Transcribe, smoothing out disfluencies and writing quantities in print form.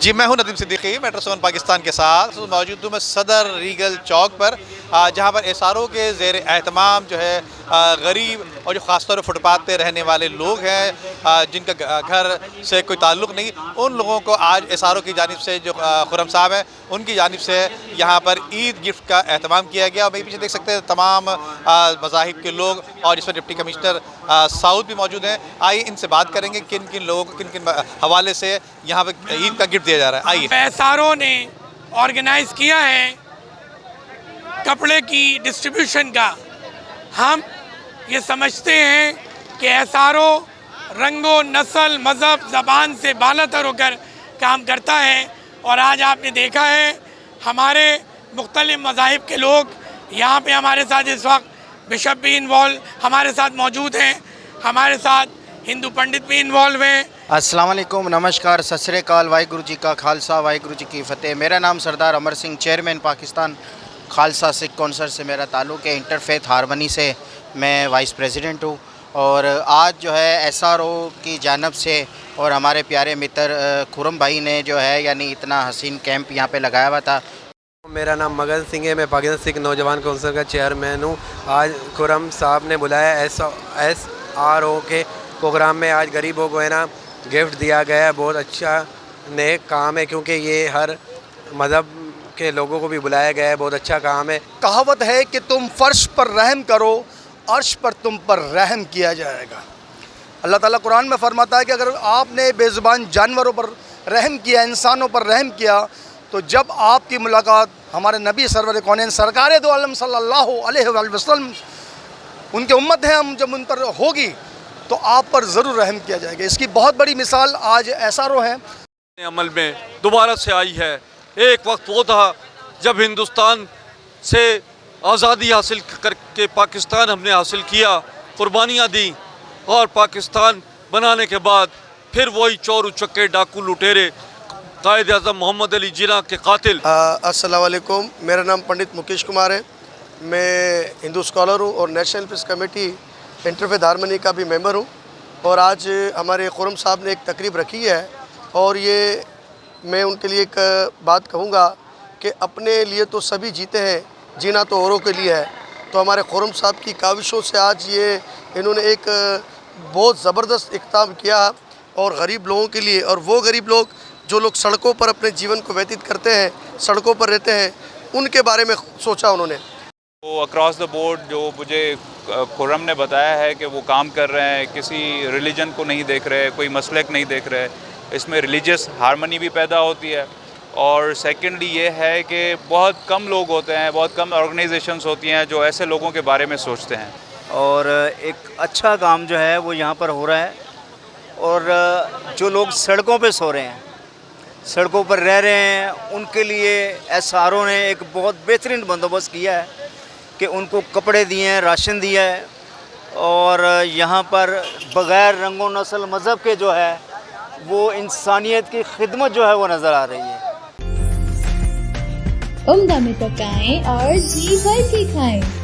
जी मैं हूं नदीम सिद्दीकी, मेट्रो 7 पाकिस्तान के साथ मौजूद हूँ मैं सदर रीगल चौक पर, जहां पर एसआरओ के ज़ेर एहतमाम जो है गरीब और जो ख़ासतौर पर फुटपाथ पे रहने वाले लोग हैं, जिनका घर से कोई ताल्लुक़ नहीं, उन लोगों को आज एसआरओ की जानिब से जो खुर्रम साहब हैं उनकी जानिब से यहाँ पर ईद गिफ्ट का एहतमाम किया गया। और मेरे पीछे देख सकते हैं तमाम मज़ाहिब के लोग और जिसमें डिप्टी कमिश्नर साउथ भी मौजूद हैं। आइए इनसे बात करेंगे किन किन लोगों को किन किन हवाले से यहाँ पर ईद का गिफ्ट दिया जा रहा है। आइए। एसआरओ ने ऑर्गेनाइज किया है कपड़े की डिस्ट्रीब्यूशन का। हम ये समझते हैं कि एसआरओ रंगो नस्ल मज़हब ज़बान से बालातर होकर काम करता है और आज आपने देखा है हमारे मुख्तलिफ़ मज़ाहिब के लोग यहाँ पे हमारे साथ इस वक्त बिशप भी इन्वॉल्व हमारे साथ मौजूद हैं, हमारे साथ हिंदू पंडित भी इन्वॉल्व हैं। अस्सलाम वालेकुम, नमस्कार, सत श्री अकाल, वाहिगुरु जी का खालसा, वाहिगुरु जी की फ़तेह। मेरा नाम सरदार अमर सिंह, चेयरमैन पाकिस्तान खालसा सिख कौंसल से मेरा ताल्लुक़ है। इंटरफेथ हारमनी से मैं वाइस प्रेसिडेंट हूँ। और आज जो है एसआरओ की जानब से और हमारे प्यारे मित्र खुर्रम भाई ने जो है यानी इतना हसीन कैंप यहाँ पे लगाया हुआ था। मेरा नाम मगन सिंह है, मैं पाकिस्तान सिख नौजवान कौंसिल का चेयरमैन हूँ। आज खुर्रम साहब ने बुलाया एसआरओ के प्रोग्राम में, आज गरीबों को है ना गिफ्ट दिया गया है। बहुत अच्छा नेक काम है क्योंकि ये हर मज़हब के लोगों को भी बुलाया गया है, बहुत अच्छा काम है। कहावत है कि तुम फ़र्श पर रहम करो, अर्श पर तुम पर रहम किया जाएगा। अल्लाह ताला कुरान में फरमाता है कि अगर आपने बेज़ुबान जानवरों पर रहम किया, इंसानों पर रहम किया, तो जब आपकी मुलाकात हमारे नबी सरवर कौनैन सरकार दो आलम सल्लल्लाहु अलैहि वसल्लम, उनके उम्मत हैं हम, जब उन पर होगी तो आप पर ज़रूर रहम किया जाएगा। इसकी बहुत बड़ी मिसाल आज एसआरओ है। अमल में दोबारा से आई है। एक वक्त वो था जब हिंदुस्तान से आज़ादी हासिल करके पाकिस्तान हमने हासिल किया, कुर्बानियाँ दी, और पाकिस्तान बनाने के बाद फिर वही चोर उचक्के डाकू लुटेरे कायद आज़म मोहम्मद अली जिन्ना के कातिल। अस्सलाम वालेकुम, मेरा नाम पंडित मुकेश कुमार है। मैं हिंदू स्कॉलर हूँ और national peace committee interfaith harmony का भी मेंबर हूँ। और आज हमारे खुर्रम साहब ने एक तकरीब रखी है और ये मैं उनके लिए एक बात कहूँगा कि अपने लिए तो सभी जीते हैं, जीना तो औरों के लिए है। तो हमारे खुर्रम साहब की काविशों से आज ये इन्होंने एक बहुत ज़बरदस्त इक़दाम किया और गरीब लोगों के लिए, और वो गरीब लोग जो लोग सड़कों पर अपने जीवन को व्यतीत करते हैं, सड़कों पर रहते हैं, उनके बारे में सोचा उन्होंने। वो अक्रॉस द बोर्ड जो मुझे खुर्रम ने बताया है कि वो काम कर रहे हैं, किसी रिलीजन को नहीं देख रहे, कोई मसलक नहीं देख रहे, इसमें रिलीजियस हारमनी भी पैदा होती है। और सेकेंडली ये है कि बहुत कम लोग होते हैं, बहुत कम ऑर्गेनाइजेशंस होती हैं जो ऐसे लोगों के बारे में सोचते हैं। और एक अच्छा काम जो है वो यहाँ पर हो रहा है। और जो लोग सड़कों पे सो रहे हैं, सड़कों पर रह रहे हैं, उनके लिए एसआरओ ने एक बहुत बेहतरीन बंदोबस्त किया है कि उनको कपड़े दिए हैं, राशन दिया है। और यहाँ पर बग़ैर रंगो नस्ल मज़हब के जो है वो इंसानियत की खिदमत जो है वो नज़र आ रही है। उम्दा में पकाएं और जी भर के खाएं।